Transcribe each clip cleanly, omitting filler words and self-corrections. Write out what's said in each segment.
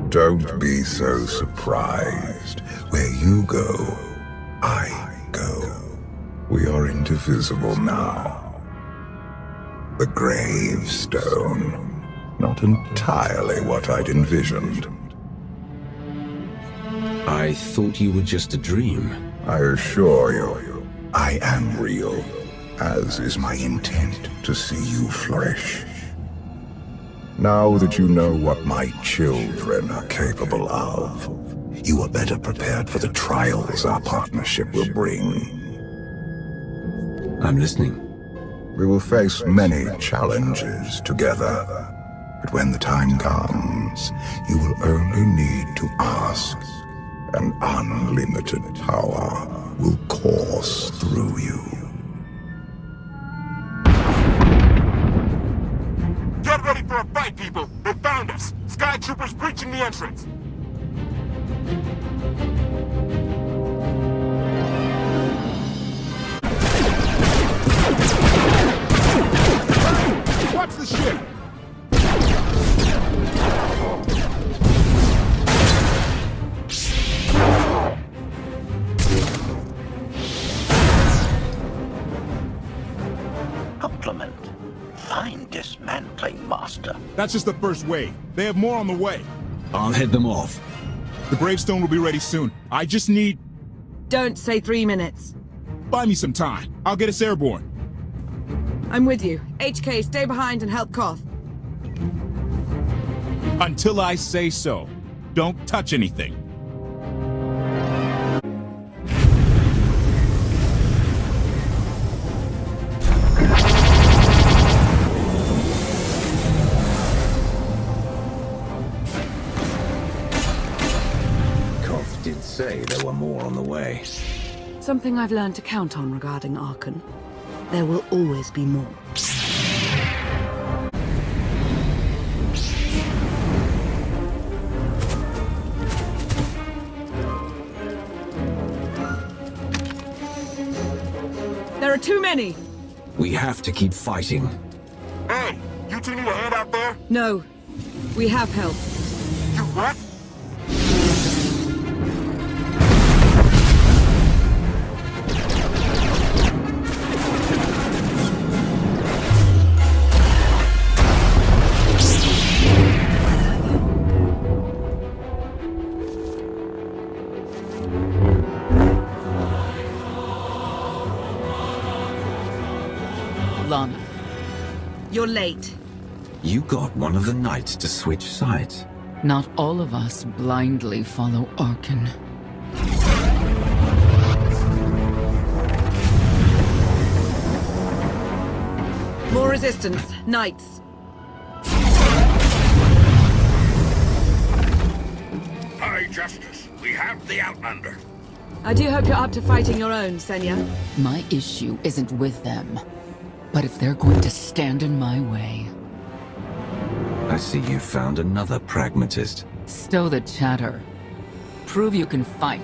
Don't be so surprised. Where you go, I go. We are indivisible now. The gravestone. Not entirely what I'd envisioned. I thought you were just a dream. I assure you, I am real, as is my intent to see you flourish. Now that you know what my children are capable of, you are better prepared for the trials our partnership will bring. I'm listening. We will face many challenges together, but when the time comes, you will only need to ask, and unlimited power will course through you. Get ready for a fight, people! They found us! Sky Troopers breaching the entrance! Watch the ship! Compliment. Fine dismantling, Master. That's just the first wave. They have more on the way. I'll head them off. The gravestone will be ready soon. I just need... Don't say 3 minutes. Buy me some time. I'll get us airborne. I'm with you. HK, stay behind and help Koth. Until I say so. Don't touch anything. Koth did say there were more on the way. Something I've learned to count on regarding Archon. There will always be more. There are too many! We have to keep fighting. Hey! You two need a hand out there? No. We have help. You what? Lana. You're late. You got one of the knights to switch sides. Not all of us blindly follow Archon. More resistance. Knights. High Justice, we have the Outlander. I do hope you're up to fighting your own, Senya. My issue isn't with them. But if they're going to stand in my way... I see you found another pragmatist. Stow the chatter. Prove you can fight.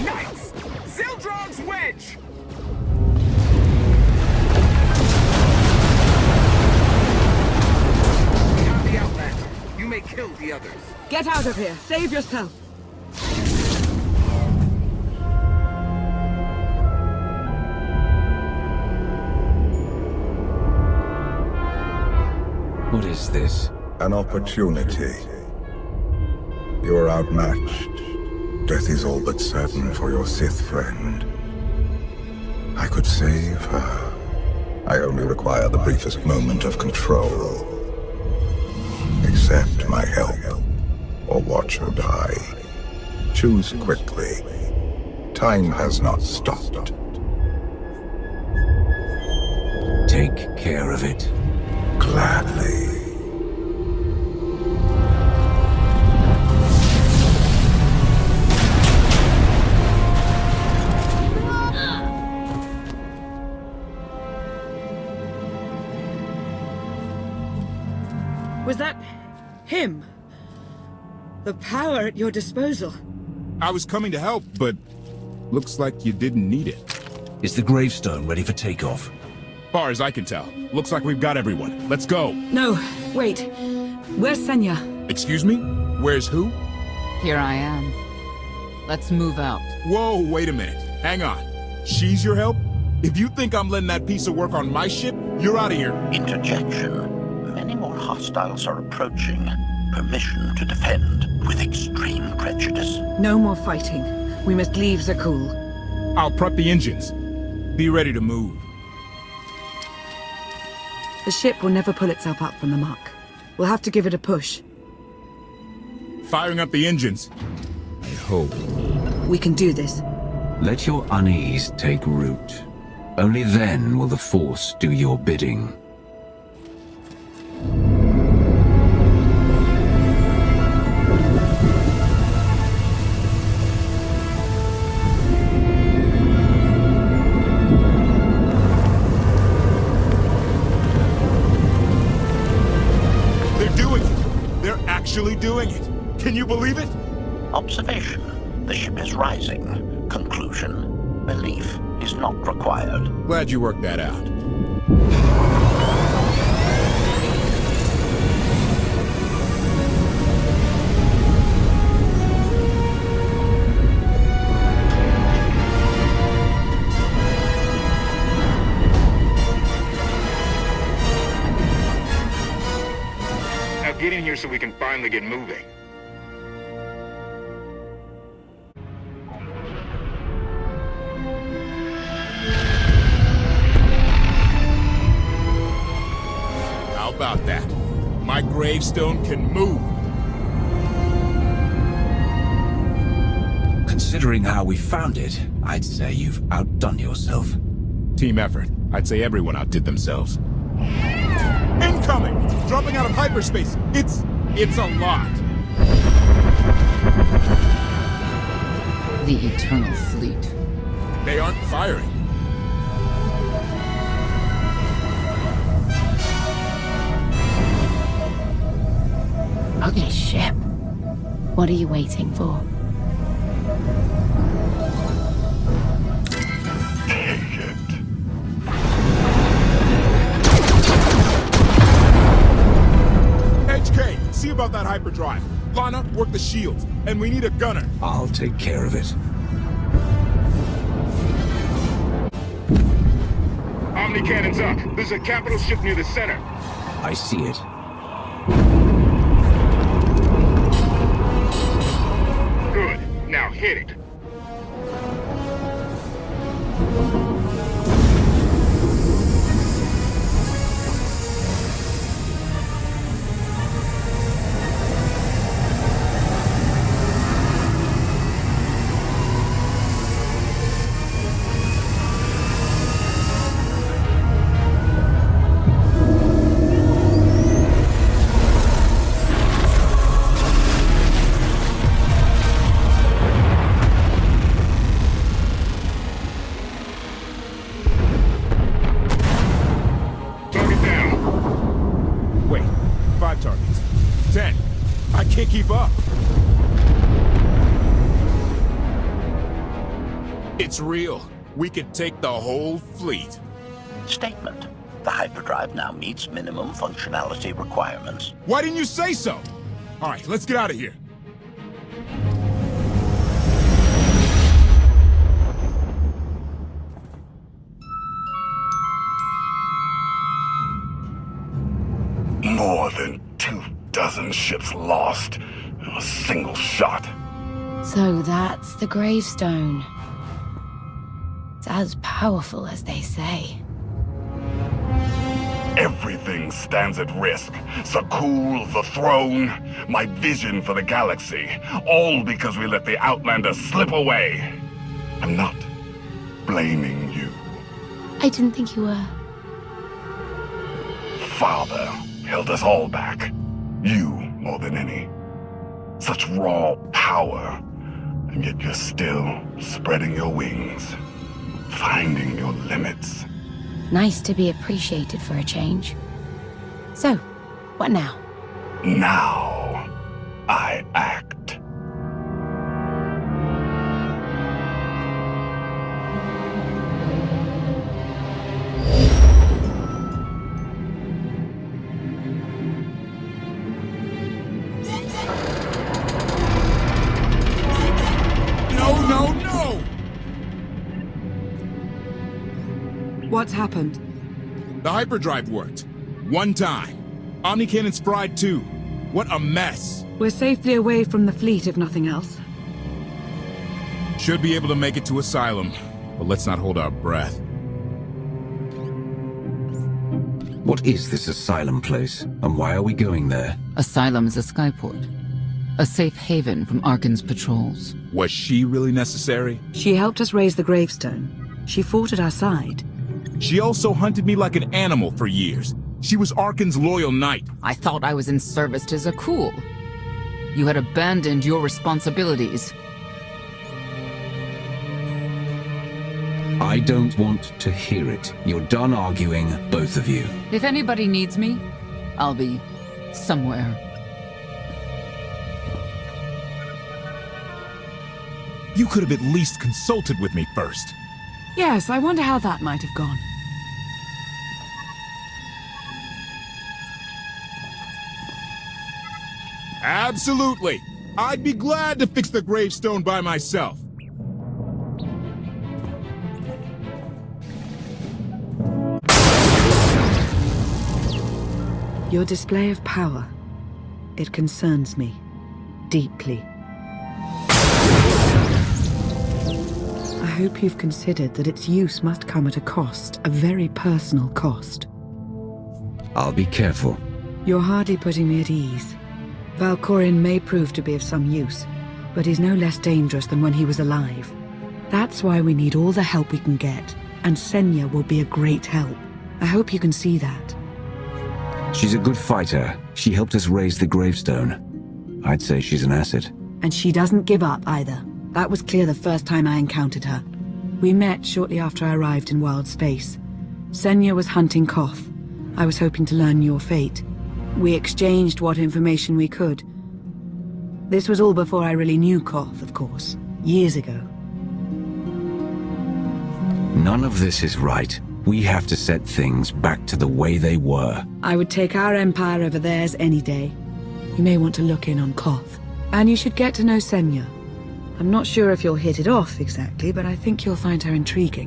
Nice! Zildron's wedge! We have the Outlander. You may kill the others. Get out of here. Save yourself. What is this? An opportunity. You are outmatched. Death is all but certain for your Sith friend. I could save her. I only require the briefest moment of control. Accept my help, or watch her die. Choose quickly. Time has not stopped. Take care of it. Gladly. Was that... him? The power at your disposal. I was coming to help, but... Looks like you didn't need it. Is the gravestone ready for takeoff? Far as I can tell, looks like we've got everyone. Let's go. No, wait. Where's Senya? Excuse me? Where's who? Here I am. Let's move out. Whoa, wait a minute. Hang on. She's your help? If you think I'm letting that piece of work on my ship, you're out of here. Interjection. Many more hostiles are approaching. Permission to defend with extreme prejudice. No more fighting. We must leave Zakul. I'll prep the engines. Be ready to move. The ship will never pull itself up from the muck. We'll have to give it a push. Firing up the engines. I hope. We can do this. Let your unease take root. Only then will the Force do your bidding. They're doing it! They're actually doing it! Can you believe it? Observation. The ship is rising. Conclusion. Belief is not required. Glad you worked that out. Now get in here so we can finally get moving. How about that? My gravestone can move. Considering how we found it, I'd say you've outdone yourself. Team effort. I'd say everyone outdid themselves. Incoming! Dropping out of hyperspace. It's a lot. The Eternal Fleet. They aren't firing. Ugly ship. What are you waiting for? Take it. HK, see about that hyperdrive. Lana, work the shields. And we need a gunner. I'll take care of it. Omni cannons up. There's a capital ship near the center. I see it. Good. Now hit it. Target down. Wait, 5 targets. 10. I can't keep up. It's real. We could take the whole fleet. Statement. The hyperdrive now meets minimum functionality requirements. Why didn't you say so? All right, let's get out of here. More than 24 ships lost in a single shot. So that's the gravestone. It's as powerful as they say. Everything stands at risk. Zakul, the throne, my vision for the galaxy. All because we let the Outlanders slip away. I'm not blaming you. I didn't think you were. Father held us all back. You more than any. Such raw power. And yet you're still spreading your wings. Finding your limits. Nice to be appreciated for a change. So, what now? Now, I act. What's happened? The hyperdrive worked. One time. Omni cannons fried too. What a mess. We're safely away from the fleet, if nothing else. Should be able to make it to Asylum, but let's not hold our breath. What is this Asylum place, and why are we going there? Asylum is a skyport. A safe haven from Arkan's patrols. Was she really necessary? She helped us raise the gravestone. She fought at our side. She also hunted me like an animal for years. She was Arkan's loyal knight. I thought I was in service to Zakul. You had abandoned your responsibilities. I don't want to hear it. You're done arguing, both of you. If anybody needs me, I'll be somewhere. You could have at least consulted with me first. Yes, I wonder how that might have gone. Absolutely. I'd be glad to fix the gravestone by myself. Your display of power. It concerns me. Deeply. I hope you've considered that its use must come at a cost, a very personal cost. I'll be careful. You're hardly putting me at ease. Valkorion may prove to be of some use, but he's no less dangerous than when he was alive. That's why we need all the help we can get, and Senya will be a great help. I hope you can see that. She's a good fighter. She helped us raise the gravestone. I'd say she's an asset. And she doesn't give up either. That was clear the first time I encountered her. We met shortly after I arrived in wild space. Senya was hunting Koth. I was hoping to learn your fate. We exchanged what information we could. This was all before I really knew Koth, of course. Years ago. None of this is right. We have to set things back to the way they were. I would take our empire over theirs any day. You may want to look in on Koth. And you should get to know Senya. I'm not sure if you'll hit it off exactly, but I think you'll find her intriguing.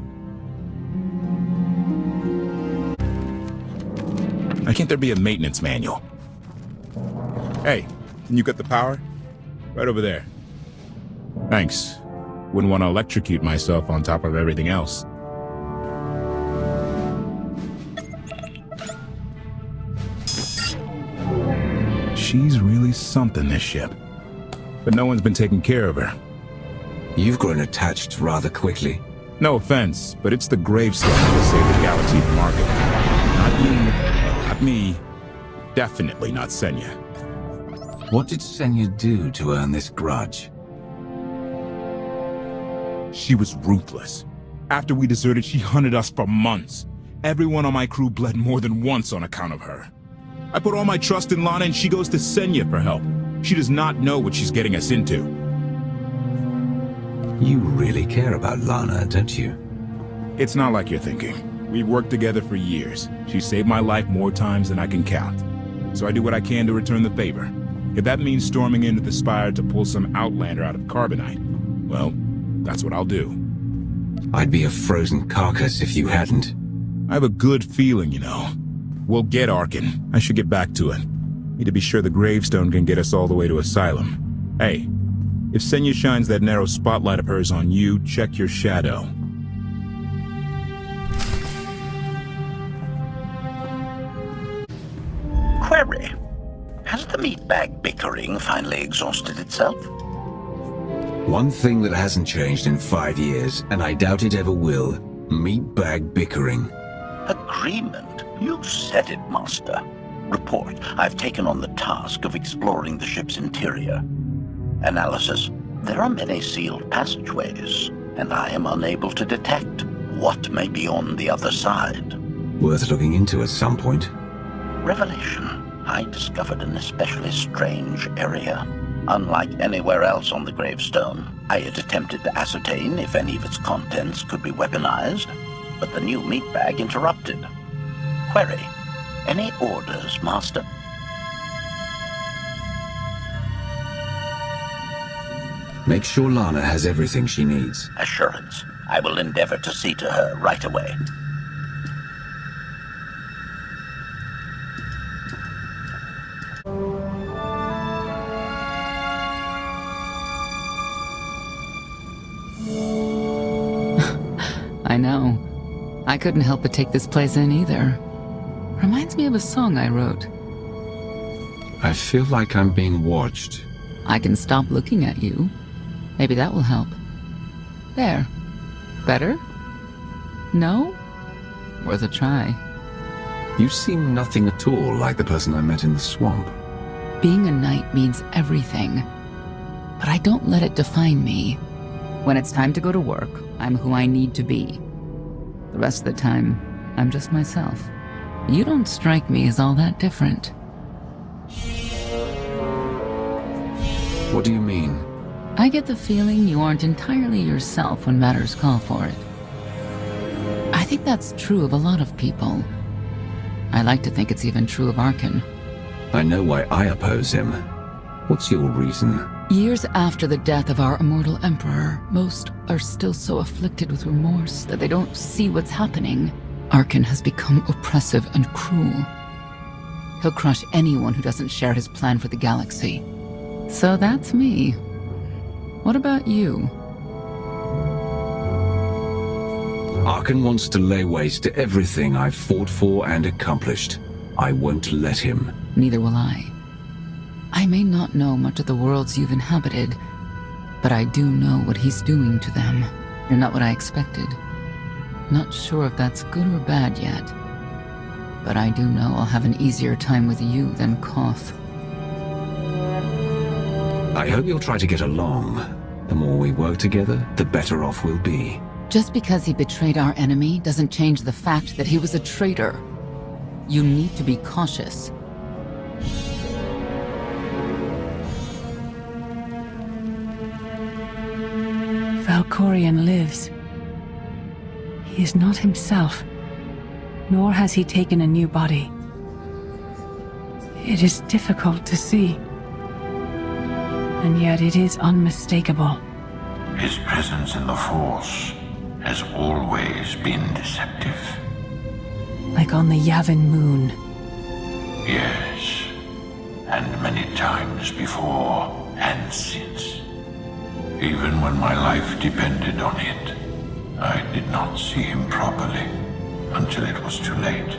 Why can't there be a maintenance manual? Hey, can you get the power? Right over there. Thanks. Wouldn't want to electrocute myself on top of everything else. She's really something, this ship. But no one's been taking care of her. You've grown attached rather quickly. No offense, but it's the gravestone that saved the galaxy from Arkan. Not you, not me. Definitely not Senya. What did Senya do to earn this grudge? She was ruthless. After we deserted, she hunted us for months. Everyone on my crew bled more than once on account of her. I put all my trust in Lana and she goes to Senya for help. She does not know what she's getting us into. You really care about Lana, don't you? It's not like you're thinking. We've worked together for years. She saved my life more times than I can count. So I do what I can to return the favor. If that means storming into the Spire to pull some outlander out of carbonite, well, that's what I'll do. I'd be a frozen carcass if you hadn't. I have a good feeling, you know. We'll get Arkan. I should get back to it. Need to be sure the gravestone can get us all the way to Asylum. Hey, if Senya shines that narrow spotlight of hers on you, check your shadow. Query. Has the meatbag bickering finally exhausted itself? One thing that hasn't changed in 5 years, and I doubt it ever will, meatbag bickering. Agreement? You said it, Master. Report. I've taken on the task of exploring the ship's interior. Analysis. There are many sealed passageways, and I am unable to detect what may be on the other side. Worth looking into at some point. Revelation. I discovered an especially strange area. Unlike anywhere else on the gravestone, I had attempted to ascertain if any of its contents could be weaponized, but the new meatbag interrupted. Query. Any orders, Master? Make sure Lana has everything she needs. Assurance. I will endeavor to see to her right away. I know. I couldn't help but take this place in either. Reminds me of a song I wrote. I feel like I'm being watched. I can stop looking at you. Maybe that will help. There. Better? No? Worth a try. You seem nothing at all like the person I met in the swamp. Being a knight means everything. But I don't let it define me. When it's time to go to work, I'm who I need to be. The rest of the time, I'm just myself. You don't strike me as all that different. What do you mean? I get the feeling you aren't entirely yourself when matters call for it. I think that's true of a lot of people. I like to think it's even true of Arkan. I know why I oppose him. What's your reason? Years after the death of our immortal emperor, most are still so afflicted with remorse that they don't see what's happening. Arkan has become oppressive and cruel. He'll crush anyone who doesn't share his plan for the galaxy. So that's me. What about you? Arkan wants to lay waste to everything I've fought for and accomplished. I won't let him. Neither will I. I may not know much of the worlds you've inhabited, but I do know what he's doing to them. You're not what I expected. Not sure if that's good or bad yet. But I do know I'll have an easier time with you than Koth. I hope you'll try to get along. The more we work together, the better off we'll be. Just because he betrayed our enemy doesn't change the fact that he was a traitor. You need to be cautious. Valkorion lives. He is not himself, nor has he taken a new body. It is difficult to see, and yet it is unmistakable. His presence in the Force has always been deceptive. Like on the Yavin moon. Yes, and many times before and since. Even when my life depended on it, I did not see him properly until it was too late.